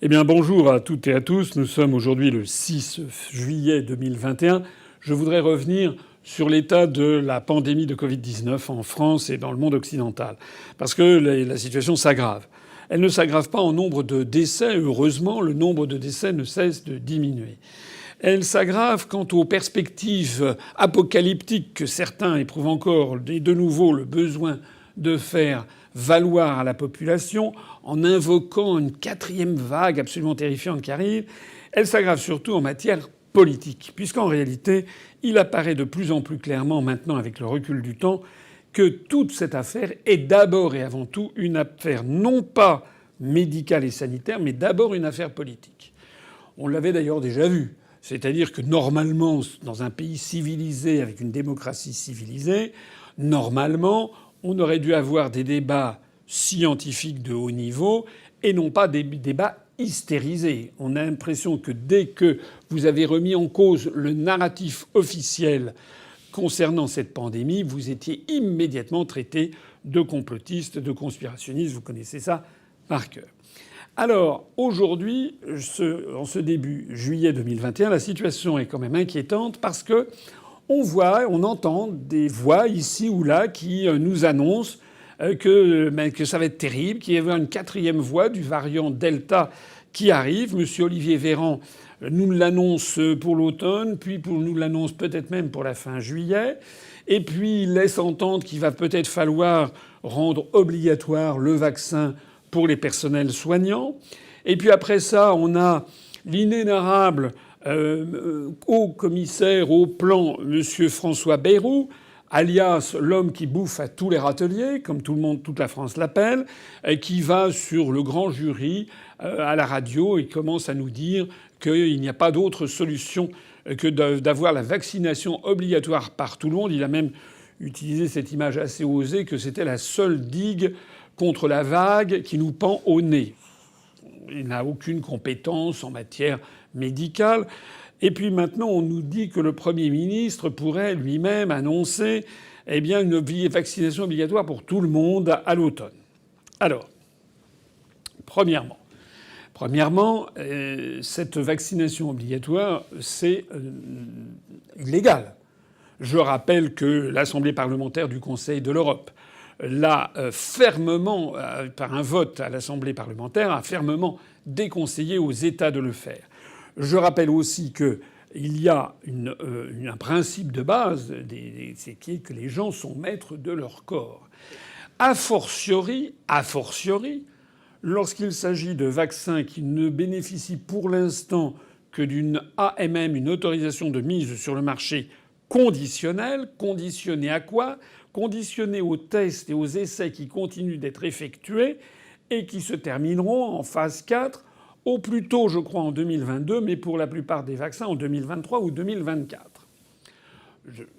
Eh bien, bonjour à toutes et à tous. Nous sommes aujourd'hui le 6 juillet 2021. Je voudrais revenir sur l'état de la pandémie de Covid-19 en France et dans le monde occidental. Parce que la situation s'aggrave. Elle ne s'aggrave pas en nombre de décès. Heureusement, le nombre de décès ne cesse de diminuer. Elle s'aggrave quant aux perspectives apocalyptiques que certains éprouvent encore et de nouveau le besoin de faire valoir à la population en invoquant une quatrième vague absolument terrifiante qui arrive. Elle s'aggrave surtout en matière politique, puisqu'en réalité, il apparaît de plus en plus clairement maintenant, avec le recul du temps, que toute cette affaire est d'abord et avant tout une affaire non pas médicale et sanitaire, mais d'abord une affaire politique. On l'avait d'ailleurs déjà vu. C'est-à-dire que normalement, dans un pays civilisé, avec une démocratie civilisée, normalement, on aurait dû avoir des débats scientifiques de haut niveau et non pas des débats hystérisés. On a l'impression que dès que vous avez remis en cause le narratif officiel concernant cette pandémie, vous étiez immédiatement traité de complotiste, de conspirationniste. Vous connaissez ça par cœur. Alors, aujourd'hui, en ce début juillet 2021, la situation est quand même inquiétante parce que on entend des voix ici ou là qui nous annoncent que ça va être terrible, qu'il y a une quatrième voie du variant Delta qui arrive. Monsieur Olivier Véran nous l'annonce pour l'automne, puis nous l'annonce peut-être même pour la fin juillet. Et puis il laisse entendre qu'il va peut-être falloir rendre obligatoire le vaccin pour les personnels soignants. Et puis après ça, on a l'inénarrable haut commissaire au plan, monsieur François Bayrou, alias l'homme qui bouffe à tous les râteliers, comme toute la France l'appelle, qui va sur le grand jury à la radio et commence à nous dire qu'il n'y a pas d'autre solution que d'avoir la vaccination obligatoire par tout le monde. Il a même utilisé cette image assez osée que c'était la seule digue contre la vague qui nous pend au nez. Il n'a aucune compétence en matière médicale. Et puis maintenant, on nous dit que le Premier ministre pourrait lui-même annoncer une vaccination obligatoire pour tout le monde à l'automne. Alors, premièrement, cette vaccination obligatoire, c'est illégal. Je rappelle que l'Assemblée parlementaire du Conseil de l'Europe l'a fermement, par un vote à l'Assemblée parlementaire, a fermement déconseillé aux États de le faire. Je rappelle aussi qu'il y a un principe de base, c'est que les gens sont maîtres de leur corps. A fortiori, lorsqu'il s'agit de vaccins qui ne bénéficient pour l'instant que d'une AMM, une autorisation de mise sur le marché conditionnelle. Conditionnée à quoi ? Conditionnée aux tests et aux essais qui continuent d'être effectués et qui se termineront en phase 4 au plus tôt, je crois, en 2022, mais pour la plupart des vaccins en 2023 ou 2024.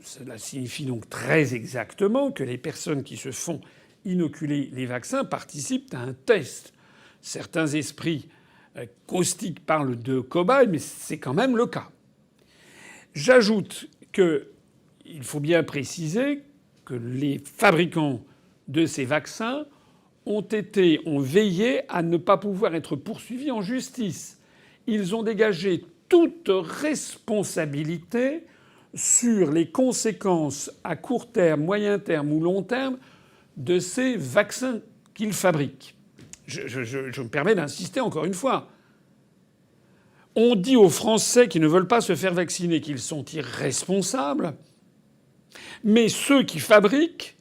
Cela signifie donc très exactement que les personnes qui se font inoculer les vaccins participent à un test. Certains esprits caustiques parlent de cobayes, mais c'est quand même le cas. J'ajoute qu'il faut bien préciser que les fabricants de ces vaccins ont veillé à ne pas pouvoir être poursuivis en justice. Ils ont dégagé toute responsabilité sur les conséquences à court terme, moyen terme ou long terme de ces vaccins qu'ils fabriquent. Je me permets d'insister encore une fois. On dit aux Français qui ne veulent pas se faire vacciner qu'ils sont irresponsables, mais ceux qui fabriquent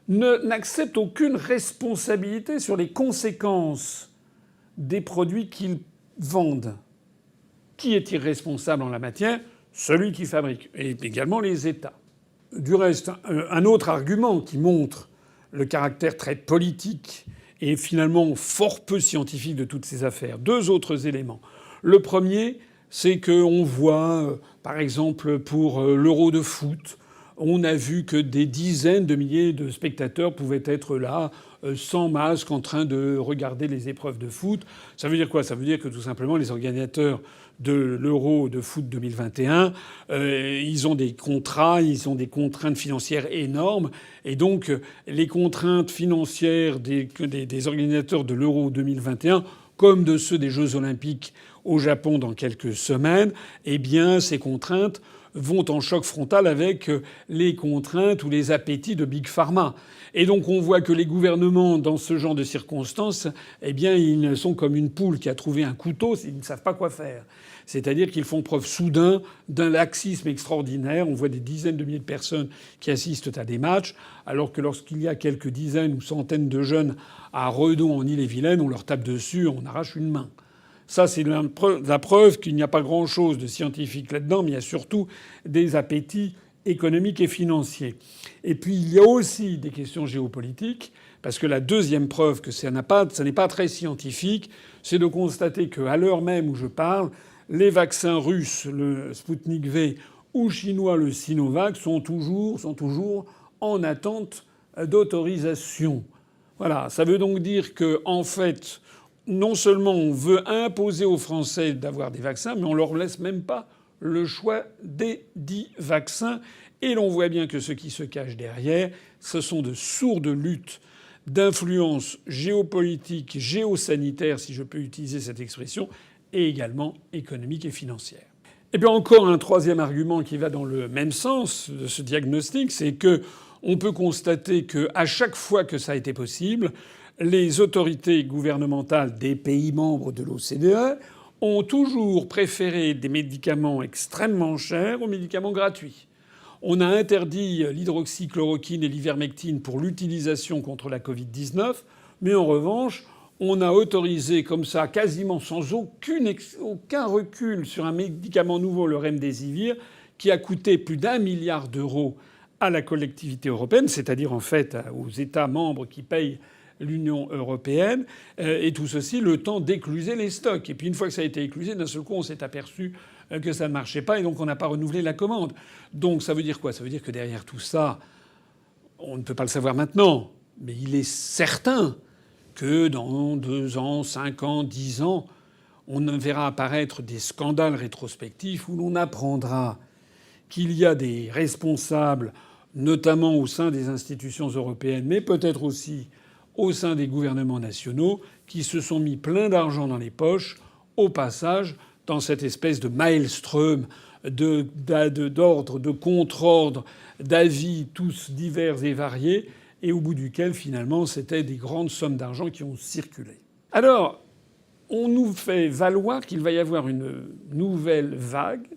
n'acceptent aucune responsabilité sur les conséquences des produits qu'ils vendent. Qui est irresponsable en la matière ? Celui qui fabrique, et également les États. Du reste, un autre argument qui montre le caractère très politique et finalement fort peu scientifique de toutes ces affaires. Deux autres éléments. Le premier, c'est qu'on voit, par exemple, pour l'Euro de foot, on a vu que des dizaines de milliers de spectateurs pouvaient être là, sans masque, en train de regarder les épreuves de foot. Ça veut dire quoi ? Ça veut dire que tout simplement les organisateurs de l'Euro de foot 2021, ils ont des contrats, ils ont des contraintes financières énormes. Et donc les contraintes financières des organisateurs de l'Euro 2021 comme de ceux des Jeux Olympiques au Japon dans quelques semaines, eh bien, ces contraintes vont en choc frontal avec les contraintes ou les appétits de Big Pharma. Et donc on voit que les gouvernements, dans ce genre de circonstances, eh bien, ils sont comme une poule qui a trouvé un couteau, ils ne savent pas quoi faire. C'est-à-dire qu'ils font preuve soudain d'un laxisme extraordinaire. On voit des dizaines de milliers de personnes qui assistent à des matchs, alors que lorsqu'il y a quelques dizaines ou centaines de jeunes à Redon en Ille-et-Vilaine, on leur tape dessus, on arrache une main. Ça, c'est la preuve qu'il n'y a pas grand-chose de scientifique là-dedans, mais il y a surtout des appétits économiques et financiers. Et puis, il y a aussi des questions géopolitiques, parce que la deuxième preuve que ça n'est pas très scientifique, c'est de constater qu'à l'heure même où je parle, les vaccins russes, le Sputnik V, ou chinois, le Sinovac, sont toujours en attente d'autorisation. Voilà. Ça veut donc dire que, en fait, non seulement on veut imposer aux Français d'avoir des vaccins, mais on leur laisse même pas le choix des dits vaccins. Et l'on voit bien que ce qui se cache derrière, ce sont de sourdes luttes d'influence géopolitique, géosanitaire, si je peux utiliser cette expression, et également économique et financière. Et puis encore un troisième argument qui va dans le même sens de ce diagnostic, c'est que on peut constater qu'à chaque fois que ça a été possible, les autorités gouvernementales des pays membres de l'OCDE ont toujours préféré des médicaments extrêmement chers aux médicaments gratuits. On a interdit l'hydroxychloroquine et l'ivermectine pour l'utilisation contre la Covid-19, mais en revanche, on a autorisé comme ça, quasiment sans aucun recul sur un médicament nouveau, le remdesivir, qui a coûté plus d'1 milliard d'euros à la collectivité européenne, c'est-à-dire en fait aux États membres qui payent l'Union européenne, et tout ceci le temps d'écluser les stocks. Et puis une fois que ça a été éclusé, d'un seul coup, on s'est aperçu que ça ne marchait pas et donc on n'a pas renouvelé la commande. Donc ça veut dire quoi? Ça veut dire que derrière tout ça, on ne peut pas le savoir maintenant, mais il est certain que dans 2 ans, 5 ans, 10 ans, on verra apparaître des scandales rétrospectifs où l'on apprendra qu'il y a des responsables, notamment au sein des institutions européennes, mais peut-être aussi au sein des gouvernements nationaux, qui se sont mis plein d'argent dans les poches, au passage, dans cette espèce de maelstrom d'ordres, de contre-ordres, d'avis tous divers et variés, et au bout duquel, finalement, c'était des grandes sommes d'argent qui ont circulé. Alors, on nous fait valoir qu'il va y avoir une nouvelle vague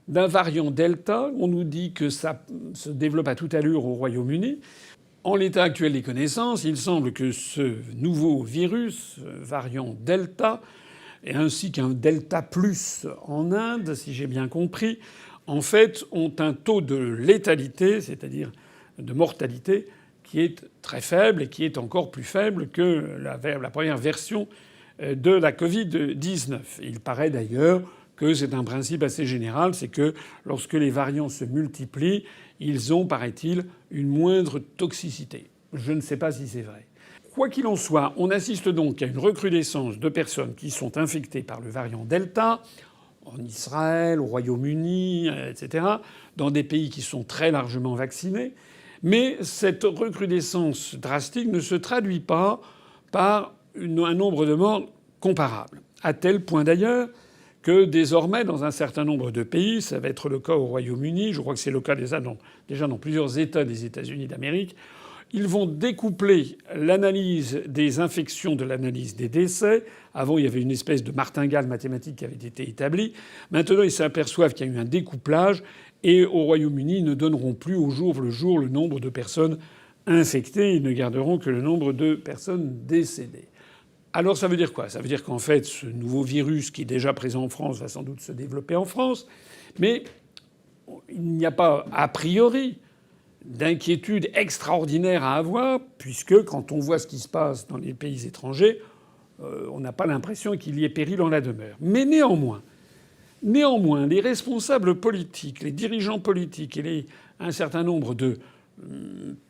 d'un variant Delta. On nous dit que ça se développe à toute allure au Royaume-Uni. En l'état actuel des connaissances, il semble que ce nouveau virus, variant Delta, et ainsi qu'un Delta plus en Inde, si j'ai bien compris, en fait, ont un taux de létalité, c'est-à-dire de mortalité, qui est très faible et qui est encore plus faible que la première version de la Covid-19. Il paraît d'ailleurs que c'est un principe assez général, c'est que lorsque les variants se multiplient, ils ont, paraît-il, une moindre toxicité. Je ne sais pas si c'est vrai. Quoi qu'il en soit, on assiste donc à une recrudescence de personnes qui sont infectées par le variant Delta, en Israël, au Royaume-Uni, etc., dans des pays qui sont très largement vaccinés. Mais cette recrudescence drastique ne se traduit pas par un nombre de morts comparable. À tel point d'ailleurs que désormais, dans un certain nombre de pays, ça va être le cas au Royaume-Uni, je crois que c'est le cas déjà dans plusieurs États des États-Unis d'Amérique, ils vont découpler l'analyse des infections de l'analyse des décès. Avant, il y avait une espèce de martingale mathématique qui avait été établie. Maintenant, ils s'aperçoivent qu'il y a eu un découplage. Et au Royaume-Uni, ils ne donneront plus au jour le jour le nombre de personnes infectées. Ils ne garderont que le nombre de personnes décédées. Alors ça veut dire quoi? Ça veut dire qu'en fait, ce nouveau virus qui est déjà présent en France va sans doute se développer en France. Mais il n'y a pas, a priori, d'inquiétude extraordinaire à avoir, puisque quand on voit ce qui se passe dans les pays étrangers, on n'a pas l'impression qu'il y ait péril en la demeure. Mais néanmoins, les responsables politiques, les dirigeants politiques et un certain nombre de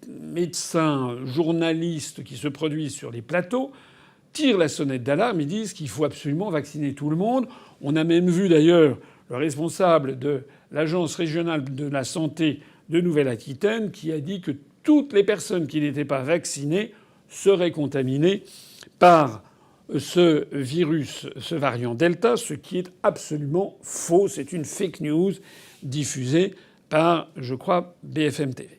médecins, journalistes qui se produisent sur les plateaux tirent la sonnette d'alarme et disent qu'il faut absolument vacciner tout le monde. On a même vu d'ailleurs le responsable de l'Agence régionale de la santé de Nouvelle-Aquitaine qui a dit que toutes les personnes qui n'étaient pas vaccinées seraient contaminées par ce virus, ce variant Delta, ce qui est absolument faux. C'est une fake news diffusée par, je crois, BFM TV.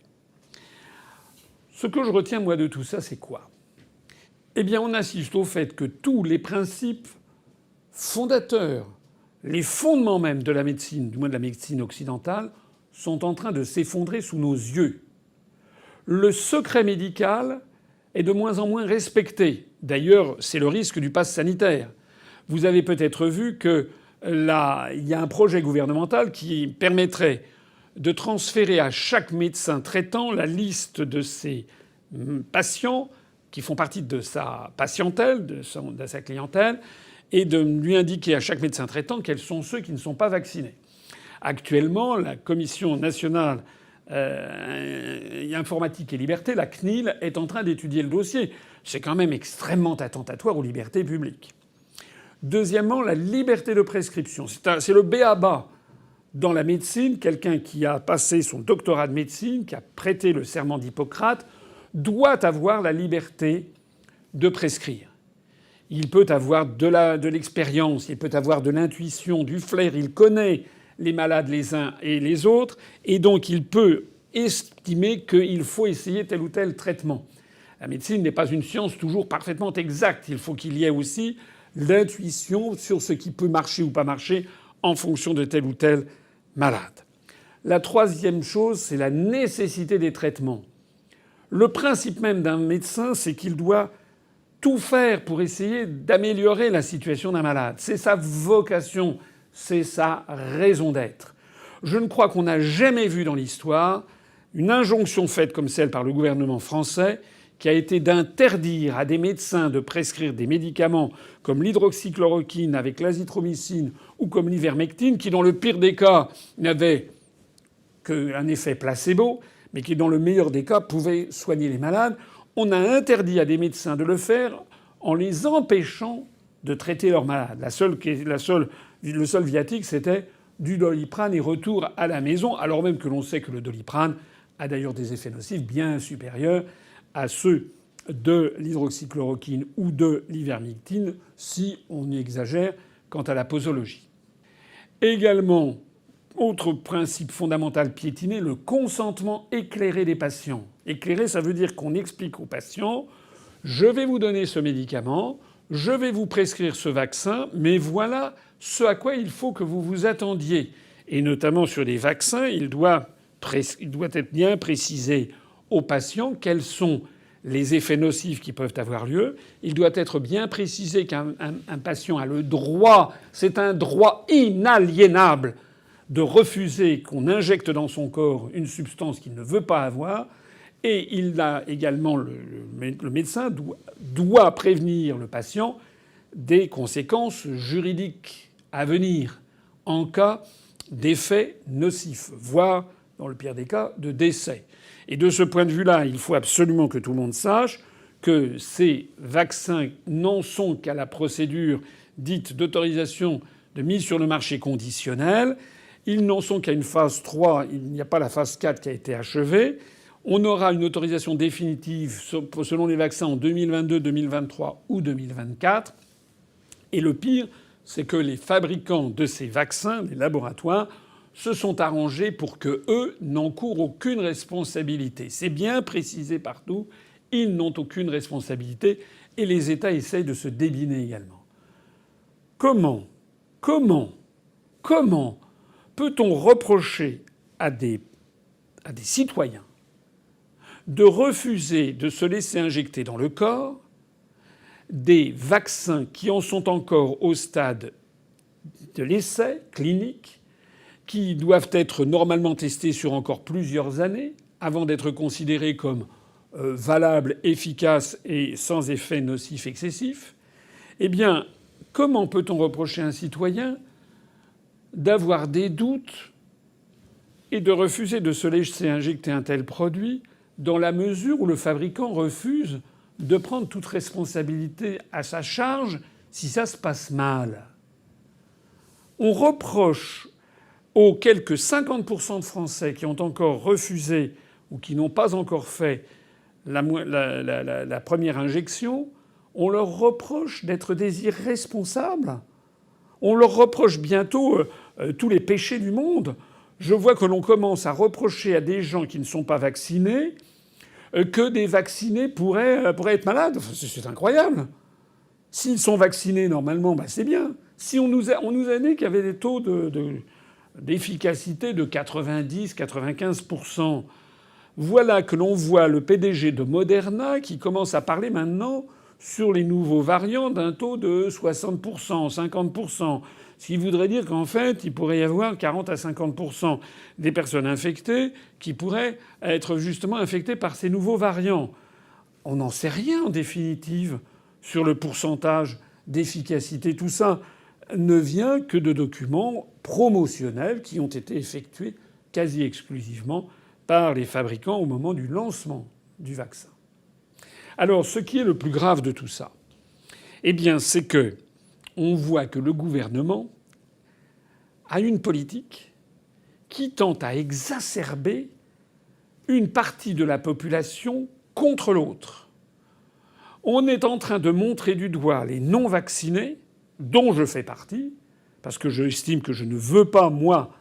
Ce que je retiens, moi, de tout ça, c'est quoi? Eh bien, on assiste au fait que tous les principes fondateurs, les fondements même de la médecine, du moins de la médecine occidentale, sont en train de s'effondrer sous nos yeux. Le secret médical est de moins en moins respecté. D'ailleurs, c'est le risque du pass sanitaire. Vous avez peut-être vu que là, il y a un projet gouvernemental qui permettrait de transférer à chaque médecin traitant la liste de ses patients qui font partie de sa patientèle, de sa clientèle, et de lui indiquer à chaque médecin traitant quels sont ceux qui ne sont pas vaccinés. Actuellement, la Commission nationale informatique et liberté, la CNIL, est en train d'étudier le dossier. C'est quand même extrêmement attentatoire aux libertés publiques. Deuxièmement, la liberté de prescription. C'est le b.a.-ba dans la médecine. Quelqu'un qui a passé son doctorat de médecine, qui a prêté le serment d'Hippocrate, doit avoir la liberté de prescrire. Il peut avoir de l'expérience, il peut avoir de l'intuition, du flair, il connaît les malades les uns et les autres, et donc il peut estimer qu'il faut essayer tel ou tel traitement. La médecine n'est pas une science toujours parfaitement exacte. Il faut qu'il y ait aussi l'intuition sur ce qui peut marcher ou pas marcher en fonction de tel ou tel malade. La troisième chose, c'est la nécessité des traitements. Le principe même d'un médecin, c'est qu'il doit tout faire pour essayer d'améliorer la situation d'un malade. C'est sa vocation, c'est sa raison d'être. Je ne crois qu'on n'a jamais vu dans l'histoire une injonction faite comme celle par le gouvernement français qui a été d'interdire à des médecins de prescrire des médicaments comme l'hydroxychloroquine avec l'azithromycine ou comme l'ivermectine, qui dans le pire des cas n'avaient qu'un effet placebo, mais qui dans le meilleur des cas pouvaient soigner les malades. On a interdit à des médecins de le faire en les empêchant de traiter leurs malades. Le seul viatique, c'était du Doliprane et retour à la maison, alors même que l'on sait que le Doliprane a d'ailleurs des effets nocifs bien supérieurs à ceux de l'hydroxychloroquine ou de l'ivermectine, si on exagère quant à la posologie. Également, autre principe fondamental piétiné, le consentement éclairé des patients. Éclairé, ça veut dire qu'on explique aux patients « je vais vous donner ce médicament, je vais vous prescrire ce vaccin, mais voilà ce à quoi il faut que vous vous attendiez ». Et notamment sur les vaccins, il doit être bien précisé aux patients quels sont les effets nocifs qui peuvent avoir lieu. Il doit être bien précisé qu'un patient a le droit, c'est un droit inaliénable, de refuser qu'on injecte dans son corps une substance qu'il ne veut pas avoir. Et il a également le médecin doit prévenir le patient des conséquences juridiques à venir en cas d'effets nocifs, voire, dans le pire des cas, de décès. Et de ce point de vue-là, il faut absolument que tout le monde sache que ces vaccins n'en sont qu'à la procédure dite d'autorisation de mise sur le marché conditionnelle. Ils n'en sont qu'à une phase 3. Il n'y a pas la phase 4 qui a été achevée. On aura une autorisation définitive selon les vaccins en 2022, 2023 ou 2024. Et le pire, c'est que les fabricants de ces vaccins, les laboratoires, se sont arrangés pour que eux n'encourent aucune responsabilité. C'est bien précisé partout. Ils n'ont aucune responsabilité et les États essayent de se débiner également. Comment peut-on reprocher à des citoyens de refuser de se laisser injecter dans le corps des vaccins qui en sont encore au stade de l'essai clinique, qui doivent être normalement testés sur encore plusieurs années avant d'être considérés comme valables, efficaces et sans effet nocif excessif? Eh bien, comment peut-on reprocher à un citoyen d'avoir des doutes et de refuser de se laisser injecter un tel produit dans la mesure où le fabricant refuse de prendre toute responsabilité à sa charge si ça se passe mal? On reproche aux quelques 50% de Français qui ont encore refusé ou qui n'ont pas encore fait la première injection, On leur reproche d'être des irresponsables. On leur reproche bientôt tous les péchés du monde. Je vois que l'on commence à reprocher à des gens qui ne sont pas vaccinés que des vaccinés pourraient être malades. Enfin, c'est incroyable. S'ils sont vaccinés normalement, c'est bien. Si on nous a dit qu'il y avait des taux d'efficacité de 90-95%, voilà que l'on voit le PDG de Moderna qui commence à parler maintenant sur les nouveaux variants d'un taux de 60%, 50%. Ce qui voudrait dire qu'en fait, il pourrait y avoir 40 à 50% des personnes infectées qui pourraient être justement infectées par ces nouveaux variants. On n'en sait rien en définitive sur le pourcentage d'efficacité. Tout ça ne vient que de documents promotionnels qui ont été effectués quasi exclusivement par les fabricants au moment du lancement du vaccin. Alors, ce qui est le plus grave de tout ça, c'est que on voit que le gouvernement a une politique qui tente à exacerber une partie de la population contre l'autre. On est en train de montrer du doigt les non-vaccinés, dont je fais partie, parce que j'estime que je ne veux pas, moi,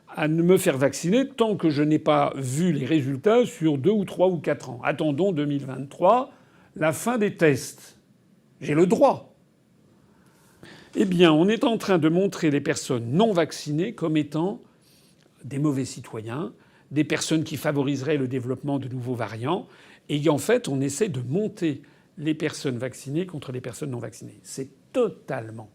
à me faire vacciner tant que je n'ai pas vu les résultats sur 2 ou 3 ou 4 ans. Attendons 2023, la fin des tests. J'ai le droit. On est en train de montrer les personnes non vaccinées comme étant des mauvais citoyens, des personnes qui favoriseraient le développement de nouveaux variants. Et en fait, on essaie de monter les personnes vaccinées contre les personnes non vaccinées. C'est totalement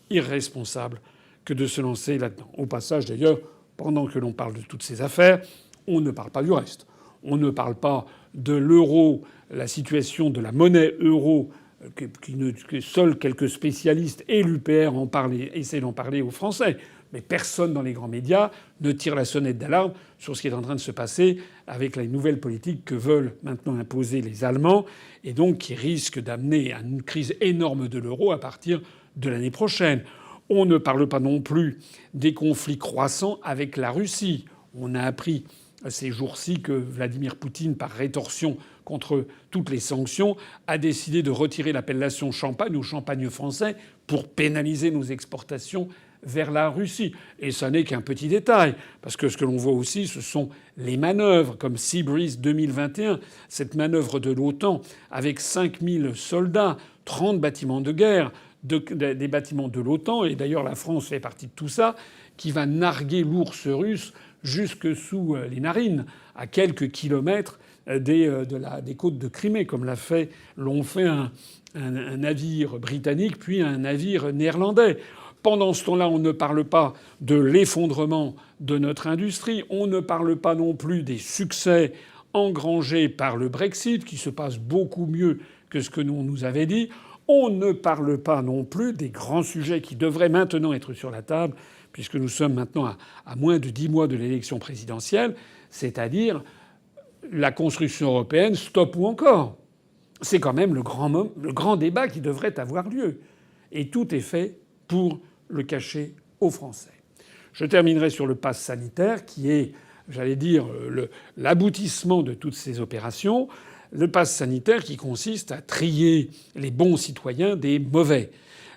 irresponsable que de se lancer là-dedans. Au passage, d'ailleurs, pendant que l'on parle de toutes ces affaires, on ne parle pas du reste. On ne parle pas de l'euro, la situation de la monnaie euro, que seuls quelques spécialistes et l'UPR essaient d'en parler aux Français. Mais personne dans les grands médias ne tire la sonnette d'alarme sur ce qui est en train de se passer avec la nouvelle politique que veulent maintenant imposer les Allemands et donc qui risque d'amener à une crise énorme de l'euro à partir de l'année prochaine. On ne parle pas non plus des conflits croissants avec la Russie. On a appris ces jours-ci que Vladimir Poutine, par rétorsion contre toutes les sanctions, a décidé de retirer l'appellation champagne ou champagne français pour pénaliser nos exportations vers la Russie. Et ça n'est qu'un petit détail, parce que ce que l'on voit aussi, ce sont les manœuvres, comme Sea Breeze 2021, cette manœuvre de l'OTAN avec 5000 soldats, 30 bâtiments de guerre, des bâtiments de l'OTAN, et d'ailleurs la France fait partie de tout ça, qui va narguer l'ours russe jusque sous les narines, à quelques kilomètres des côtes de Crimée, comme l'ont fait un navire britannique puis un navire néerlandais. Pendant ce temps-là, on ne parle pas de l'effondrement de notre industrie, on ne parle pas non plus des succès engrangés par le Brexit, qui se passe beaucoup mieux que ce que l'on nous avait dit. On ne parle pas non plus des grands sujets qui devraient maintenant être sur la table, puisque nous sommes maintenant à moins de 10 mois de l'élection présidentielle, c'est-à-dire la construction européenne, stop ou encore. C'est quand même le grand débat qui devrait avoir lieu. Et tout est fait pour le cacher aux Français. Je terminerai sur le pass sanitaire, qui est, j'allais dire, l'aboutissement de toutes ces opérations. Le pass sanitaire qui consiste à trier les bons citoyens des mauvais.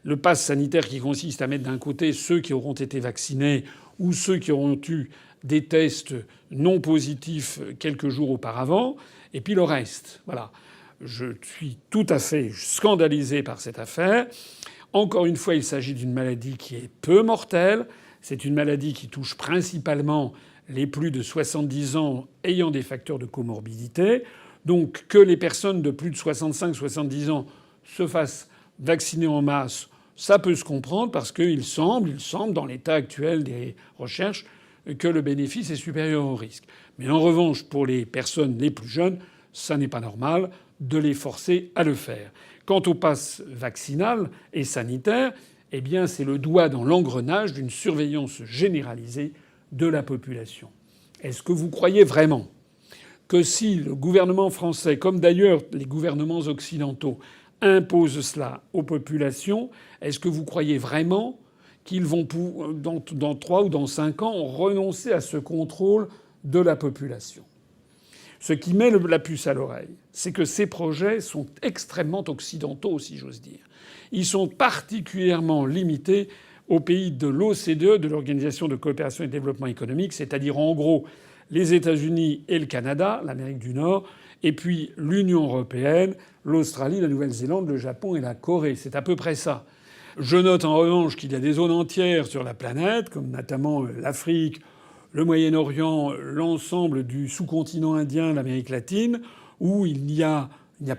Le pass sanitaire qui consiste à mettre d'un côté ceux qui auront été vaccinés ou ceux qui auront eu des tests non positifs quelques jours auparavant, et puis le reste. Voilà. Je suis tout à fait scandalisé par cette affaire. Encore une fois, il s'agit d'une maladie qui est peu mortelle. C'est une maladie qui touche principalement les plus de 70 ans ayant des facteurs de comorbidité. Donc que les personnes de plus de 65-70 ans se fassent vacciner en masse, ça peut se comprendre parce qu'il semble, dans l'état actuel des recherches, que le bénéfice est supérieur au risque. Mais en revanche, pour les personnes les plus jeunes, ça n'est pas normal de les forcer à le faire. Quant au pass vaccinal et sanitaire, c'est le doigt dans l'engrenage d'une surveillance généralisée de la population. Est-ce que vous croyez vraiment que si le gouvernement français, comme d'ailleurs les gouvernements occidentaux, imposent cela aux populations, est-ce que vous croyez vraiment qu'ils vont, dans 3 ou dans 5 ans, renoncer à ce contrôle de la population ? Ce qui met la puce à l'oreille, c'est que ces projets sont extrêmement occidentaux, si j'ose dire. Ils sont particulièrement limités aux pays de l'OCDE, de l'Organisation de coopération et de développement économique, c'est-à-dire en gros les États-Unis et le Canada, l'Amérique du Nord, et puis l'Union européenne, l'Australie, la Nouvelle-Zélande, le Japon et la Corée. C'est à peu près ça. Je note en revanche qu'il y a des zones entières sur la planète, comme notamment l'Afrique, le Moyen-Orient, l'ensemble du sous-continent indien, l'Amérique latine, où il n'y a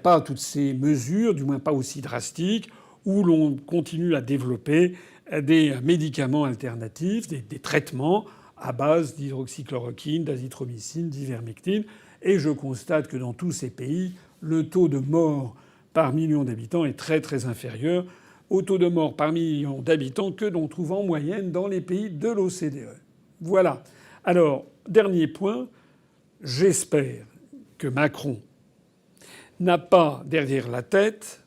pas toutes ces mesures, du moins pas aussi drastiques, où l'on continue à développer des médicaments alternatifs, des traitements à base d'hydroxychloroquine, d'azithromycine, d'ivermectine. Et je constate que dans tous ces pays, le taux de mort par million d'habitants est très très inférieur au taux de mort par million d'habitants que l'on trouve en moyenne dans les pays de l'OCDE. Voilà. Alors, dernier point, j'espère que Macron n'a pas derrière la tête,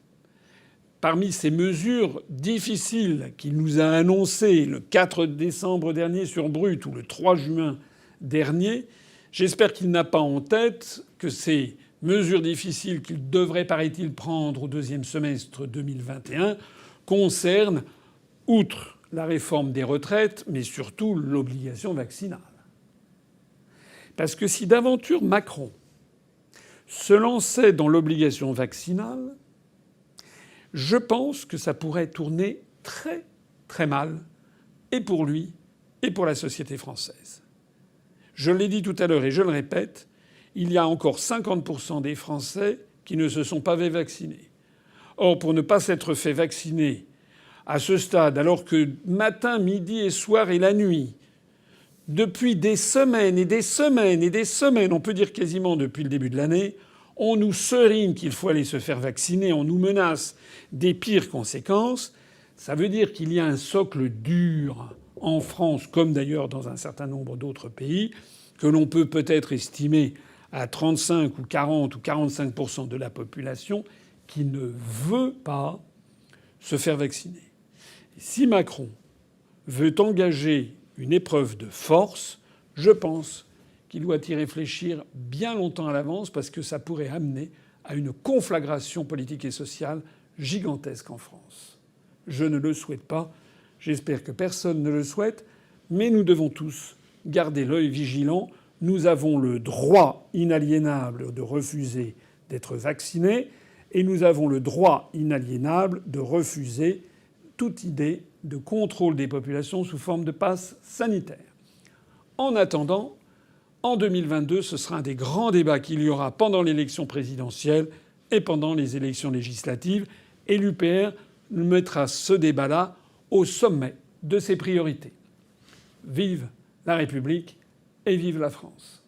parmi ces mesures difficiles qu'il nous a annoncées le 4 décembre dernier sur Brut ou le 3 juin dernier, j'espère qu'il n'a pas en tête que ces mesures difficiles qu'il devrait, paraît-il, prendre au deuxième semestre 2021 concernent, outre la réforme des retraites, mais surtout l'obligation vaccinale. Parce que si d'aventure Macron se lançait dans l'obligation vaccinale, je pense que ça pourrait tourner très très mal, et pour lui, et pour la société française. Je l'ai dit tout à l'heure et je le répète, il y a encore 50% des Français qui ne se sont pas fait vacciner. Or, pour ne pas s'être fait vacciner à ce stade, alors que matin, midi et soir et la nuit, depuis des semaines et des semaines et des semaines, on peut dire quasiment depuis le début de l'année, on nous serine qu'il faut aller se faire vacciner, on nous menace des pires conséquences, ça veut dire qu'il y a un socle dur en France, comme d'ailleurs dans un certain nombre d'autres pays, que l'on peut peut-être estimer à 35 ou 40 ou 45% de la population qui ne veut pas se faire vacciner. Et si Macron veut engager une épreuve de force, je pense qu'il doit y réfléchir bien longtemps à l'avance parce que ça pourrait amener à une conflagration politique et sociale gigantesque en France. Je ne le souhaite pas. J'espère que personne ne le souhaite. Mais nous devons tous garder l'œil vigilant. Nous avons le droit inaliénable de refuser d'être vaccinés et nous avons le droit inaliénable de refuser toute idée de contrôle des populations sous forme de passe sanitaire. En attendant, en 2022, ce sera un des grands débats qu'il y aura pendant l'élection présidentielle et pendant les élections législatives. Et l'UPR mettra ce débat-là au sommet de ses priorités. Vive la République et vive la France.